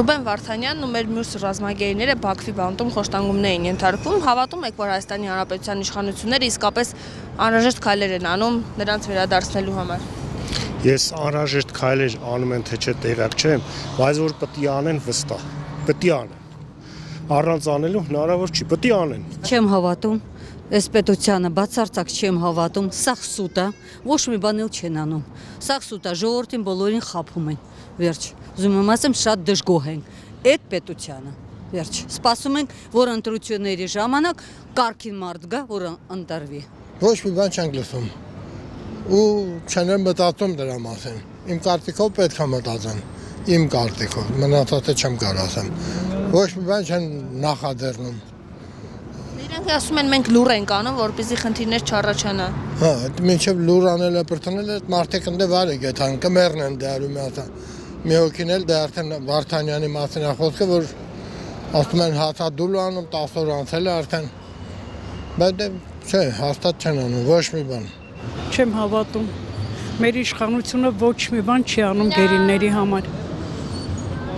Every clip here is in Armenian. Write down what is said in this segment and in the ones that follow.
Ռուբեն Վարդանյանն ու մեր մյուս ռազմագերիները Բաքվի բանտում խոշտանգումներ էին ենթարկվում, հավատում եք, որ Հայաստանի Հանրապետության իշխանությունները իսկապես անհրաժեշտ քայլեր են անում նրանց վերադարձնելու համար։ Ես անհրաժեշտ քայլեր անում են թե չէ տեղյակ չեմ, բայց որ պետք է անեն վստահ, պետք է անեն։ Առանց անելու հնարավոր չի, պետք է անեն։ Չեմ հավատում, այս պետությանը բացարձակ չեմ հավատում, սաղ սուտ է, ոչ մի բան էլ չեն անում։ Սաղ սուտ է, ժողովրդին բոլորին խաբում են։ Վերջ, ուզում եմ ասեմ, շատ դժգոհ ենք այդ պետությանը։ Վերջ, սպասում ենք, որ ընտրությունների ժամանակ կարգին մարդ գա, որ ընտրվի։ Ոչ մի բան չենք լսում։ Ու չեն մտածում դրա մասին։ Իմ կարծիքով պետք է մտածեն։ Իմ կարծիքով, մնացածը չեմ կարող ասեմ։ Ոչ մի բան չեն նախաձեռնում։ Իրանք ասում են մենք լուր ենք անում, որպեսզի խնդիրներ չառաջանա։ Հա, մինչև լուր անելը բրտանելը մարդիկ ընդ վարը գետան, կմեռնեն դարում ասա։ Մի հոգին էլ դա արդեն Վարդանյանի մասին է խոսքը, որ ասում են հացադուլ անում 10 օր անցել է արդեն։ Բայց չէ, հաստատ չեն անում ոչ մի բան։ Չեմ հավատում։ Մեր իշխանությունը ոչ մի բան չի անում գերիների համար։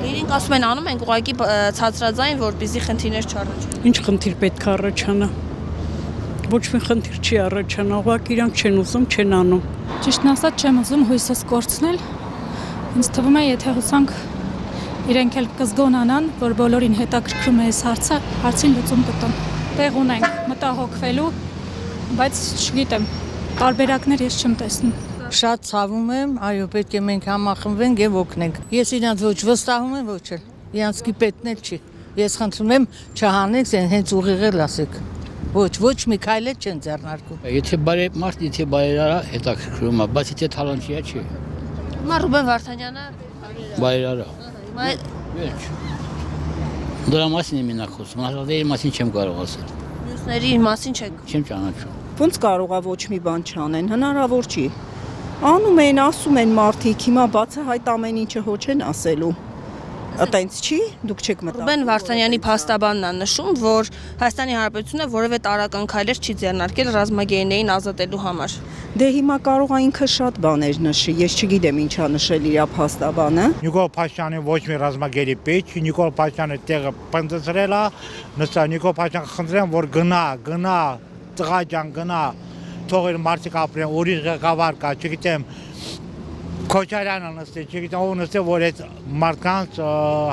Իրենք ասում են անում ենք ուղղակի ցածրաձայն, որպեսզի խնդիրներ չառաջանան։ Ինչ խնդիր պետք է առաջանա։ Ոչ մի խնդիր չի առաջանա, ուղղակի իրանք չեն ուզում, չեն անում։ Ճիշտն ասած չեմ ուզում հույսս կորցնել։ Ինձ թվում է, եթե հուսանք իրենք էլ կզգոնանան, որ բոլորին հետաքրքրում է այս հարցը, հարցին լուծում կտան։ Տեղ ունենք մտահոգվելու, բայց չգիտեմ, տարբերակներ ես չեմ տեսնում։ Շատ ցավում եմ, այո, պետք է մենք համախմբվենք եւ օգնենք։ Ես իրանց ոչ վստահում եմ, ոչ էլ։ Իրանցքի պետքն էլ չի։ Ես խնդրում եմ չհանեք, հենց ուղիղել ասեք։ Ոչ մի քայլ չեն ձեռնարկում։ Եթե մարդ, եթե բայրարա հետաքրքրում է, բայց եթե թալանչիա չի։ Հիմա Ռուբեն Վարդանյանը Բայրարա։ Վերջ։ Դրա մասին եմ ինքն խոսում, հազարդերի մասին չեմ կարող ասել։ մյուսների մասին չեք։ Չեմ ճանաչում։ Ոնց կարող է ոչ մի բան չանեն, հնարավոր չի։ Անում են, ասում են մարդիկ, հիմա բացահայտ ամեն ինչը հո չեն ասելու։ Այտենց չի, դուք չեք մտածում։ Ռուբեն Վարդանյանի փաստաբանն է նշում, որ Հայաստանի Հանրապետությունը որևէ տարրական քայլեր չի ձեռնարկել ռազմագերիներին ազատելու համար։ Դե հիմա կարող է ինքը շատ բաներ նշի, ես չգիտեմ ինչա նշել իր փաստաբանը։ Նիկոլ Փաշինյանը ոչ մի ռազմագերի պետք չի, Նիկոլ Փաշինյանը տեղը պնդեցրել է, նստա Նիկոլ Փաշինյանը խնդրեմ, որ գնա, տղա ջան գնա, թող իր մարդիկ ապրեն, ուրիշ ղեկավար կա, չգիտեմ, Քոչարյանը նստի, չգիտեմ ով նստի, որ այդ մարդկանց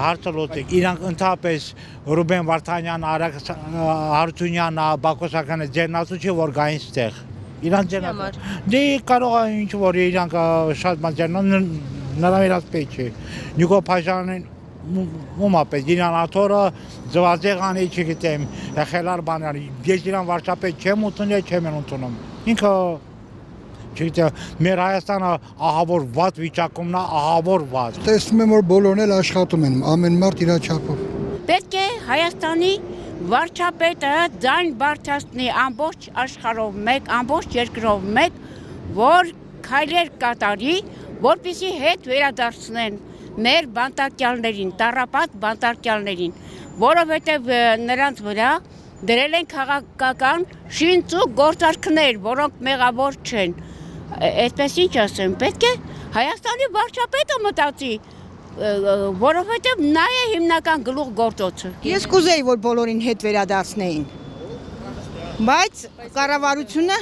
հարցը լուծի։ Իրանք ընդհանրապես Ռուբեն Վարդանյան, Հարությունյանը, Բակոսյանը ձեռնացու չի, որ գային ստեղ։ Իրանք ձեռնացու։ Դե կարող է ինչ որ իրանք շատ բան ձեռնան, նրան իրաց պետք չի։ Նիկոլ Փաշինյանն ումապետ իրան աթորը զվազեղանի, չգիտեմ, խելար բաներ։ Ես իրան վարչապետ չեմ ընդունել, չեմ ընդունում։ Ինքը չգիտեմ, մեր Հայաստանը ահավոր վատ վիճակումն է, ահավոր վատ։ Տեսնում եմ, որ բոլորն էլ աշխատում են, ամեն մարդ իր չափով։ Պետք է Հայաստանի վարչապետը ձայն բարձրացնի ամբողջ աշխարհով մեկ, ամբողջ երկրով մեկ, որ քայլեր կատարի, որպեսզի հետ վերադարձնեն մեր բանտարկյալներին, տառապած բանտարկյալներին, որովհետև նրանց վրա դրել են քաղաքական շինծ ու գործարքներ, որոնք մեղավոր չեն։ Այդպես ինչ ասեմ, պետք է Հայաստանի վարչապետը մտածի, որովհետև նա է հիմնական գլուխ գործոցը։ Ես կուզեի, որ բոլորին հետ վերադարձնեին։ Բայց կառավարությունը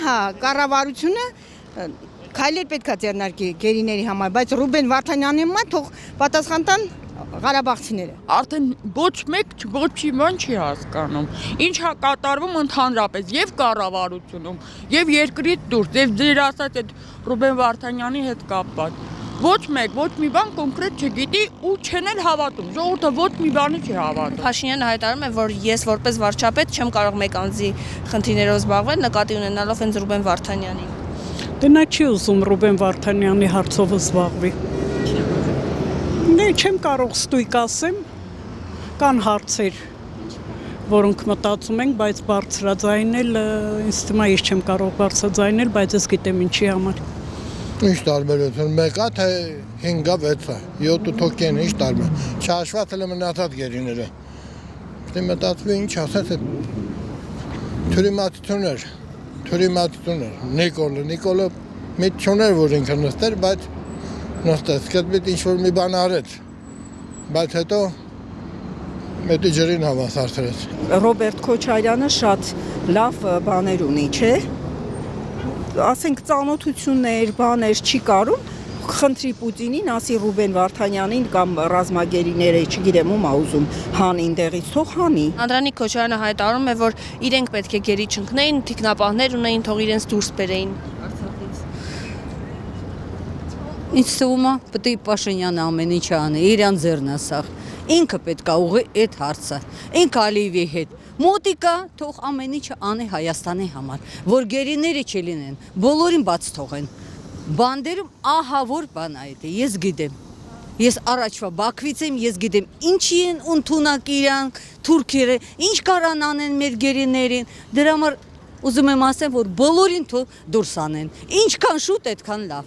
քայլեր պետք է ձեռնարկի գերիների համար, բայց Ռուբեն Վարդանյանի համար թող պատասխան տան Ղարաբաղցիները։ Արդեն ոչ մեկ ոչ մի բան չի հասկանում։ Ինչ է կատարվում ընդհանրապես եւ կառավարությունում, եւ երկրից դուրս, եւ ձեր ասած այդ Ռուբեն Վարդանյանի հետ կապված։ Ոչ մի բան կոնկրետ չգիտի ու չեն էլ հավատում։ Ժողովուրդը ոչ մի բանի չի հավատում։ Փաշինյանը հայտարարում է, որ ես որպես վարչապետ չեմ կարող մեկ անձի խնդիրներով զբաղվել, նկատի ունենալով հենց Ռուբեն Վարդանյանին։ Դե նա չի ուզում Ռուբեն Վարդանյանի հարցով զբաղվի։ Դե չեմ կարող ստույգ ասեմ, կան հարցեր, որոնք մտածում ենք, բայց բարձրաձայնել, ինձ թվում է ես չեմ կարող բարձրաձայնել, բայց ես գիտեմ ինչի համար։ Ինչ տարբերություն, մեկա թե 5-ա 6-ա, 7-8 են, ինչ տարբեր։ Չհաշված էլ մնացած գերիները։ Դե մտածվի ինչ ասած է թյուրիմացություններ, Նիկոլը միտ չուներ, որ ինքը նստեր, բայց նստեց, սկզբից ինչ որ մի բան արեց, բայց հետո Մետի ջրին հավասարցրեց։ Ռոբերտ Քոչարյանը շատ լավ բաներ ունի, չէ՞։ Ասենք ծանոթություններ, բաներ չի կարում, խնդրի Պուտինին, ասի Ռուբեն Վարդանյանին կամ ռազմագերիները, չգիտեմ ում ա ուզում հանին դեղից, թող հանի։ Անդրանիկ Քոչարյանը հայտարարում է, որ իրենք պետք է գերի չընկնեին, թիկնապահներ ունեին, թող իրենց դուրս բերեին Արցախից։ Ինչ թվում է, պետք է Փաշինյանը ամեն ինչ անի, իրան ձեռն ասավ։ Ինքը պետք է ուղղի այդ հարցը։ Ինքը Ալիևի հետ մոտիկա թող ամեն ինչը անի Հայաստանի համար, որ գերիները չլինեն, բոլորին բաց թողեն։ Բանդերում ահա որ բան է դա, ես գիտեմ։ Ես առաջվա Բաքվից եմ, ես գիտեմ ինչի են ընդունակ իրանք, թուրքերը, ինչ կարան անեն մեր գերիներին։ Դրա համար ուզում եմ ասեմ, որ բոլորին թող դուրս անեն։ Ինչքան շուտ, այդքան լավ։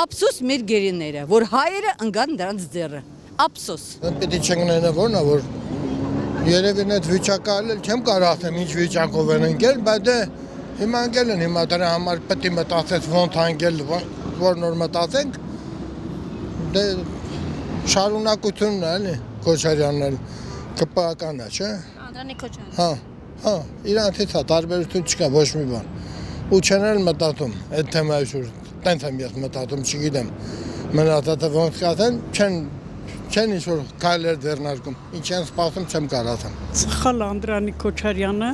Ափսոս մեր գերիները, որ հայերը ընկան դրանց ձեռը։ Ափսոս։ Պետք է չգնանա որն է, որ երևին այդ վիճակը այլ չեմ կարող ասեմ ինչ վիճակով են ընկել, բայց հիմա ընկել են, հիմա դրա համար պետք է մտածես ոնց անգել, որ նոր մտածենք, դե շարունակությունն է, էլի, Քոչարյանն կպական է, չէ։ Անդրանիկ Քոչարյան։ Հա, իրանցից է, տարբերություն չկա, ոչ մի բան։ Ու չեն էլ մտածում, այդ թեմայի շուրջ, տենց եմ ես մտածում, չգիտեմ, մնացածը ոնց կասեն, չեն ինչ-որ քայլեր ձեռնարկում, ինչ են սպասում, չեմ կարող ասեմ։ Սխալ Անդրանիկ Քոչարյանը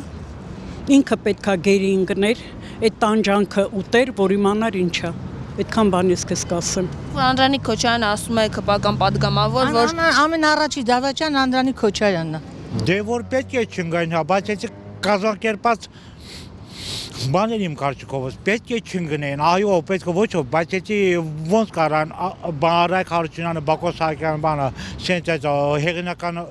ինքը պետքա գերի ընկներ, այդ տանջանքը ուտեր, որ իմանար ինչա։ Այդքան բան ես քեզ կասեմ։ Անդրանիկ Քոչարյանը ասում է ԿՊ-կան падգամավոր, որ ամենառաջի դավաճան Անդրանիկ Քոչարյանն է։ Դե որ պետք է չընկային, բայց έτσι կազմակերպած բաներ իմ կարծիքով պետք է չընկնեն, այո, պետք է ոչ, բայց έτσι ոնց կարան Բարակ Հարությունյանը, Բակոս Սահակյանը բանը, սենց այդ հեղինական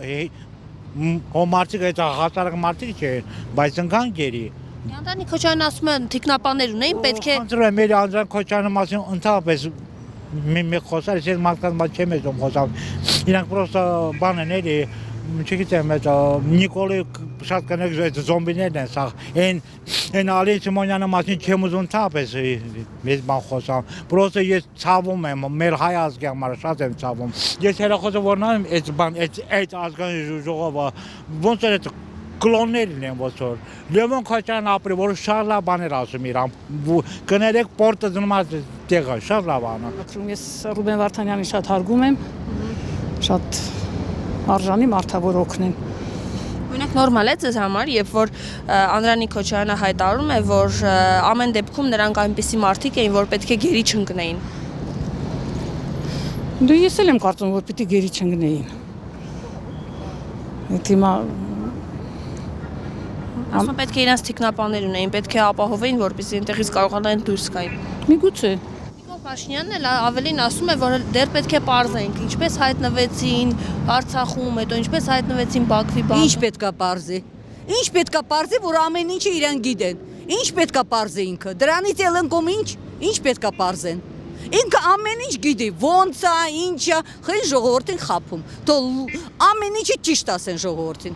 մարդիկ, այդ հասարակ մարդիկ չեն, բայց ընկան գերի։ Անդրանիկ Քոչարյանը ասում է թիկնապաներ ունեին, պետք է Խնդրում եմ, մեր Անդրանիկ Քոչարյանի մասին ընդհանրապես մի խոսալ, ես մարդկանց մոտ չեմ եզում խոսալ։ Իրանք պրոստը բան են էլի, չգիտեմ, այդ Նիկոլի շատ կնեք այդ զոմբիներն են սա։ Այն Ալին Սիմոնյանի մասին չեմ ուզում ընդհանրապես մեծ բան խոսամ։ Պրոստը ես ցավում եմ, մեր հայ ազգի համար շատ եմ ցավում։ Ես հերախոսը որնամ այդ բան, այդ ազգային ժողովը ոնց էր կլոններն են ոնց որ Լևոն Քոչարյանն ապրի, որ շատ լավ բաներ ասում իրան։ Կներեք պորտը դնում է տեղը, շատ լավ բան է։ Ես Ռուբեն Վարդանյանին շատ հարգում եմ, շատ արժանի մարդ է, որ օգնեն։ Օրինակ նորմալ է ձեզ համար, երբ որ Անդրանիկ Քոչարյանը հայտարարում է, որ ամեն դեպքում նրանք այնպիսի մարդիկ էին, որ պետք է գերի չընկնեին։ Դու ես էլ եմ կարծում, որ պիտի գերի չընկնեին։ Հիմա Ասում պետք է իրենց թիկնապաներ ունեին, պետք է ապահովեին, որպեսզի այնտեղից կարողանային դուրս գային։ միգուցե Նիկոլ Փաշինյանն էլ ավելին ասում է, որ դեռ պետք է պարզենք, ինչպես հայտնվեցին Արցախում, հետո ինչպես հայտնվեցին Բաքվի բանը։ Ինչ պետքա պարզի։ Ինչ պետքա պարզի, որ ամեն ինչը իրան գիտեն։ Ինչ պետքա պարզի ինքը։ Դրանից էլ ընկում ինչ պետքա պարզեն։ Ինքը ամեն ինչ գիտի, ոնց է, ինչ է, խեն ժողովրդին խափում։ Թող ամեն ինչը ճիշտ ասեն ժողովրդին։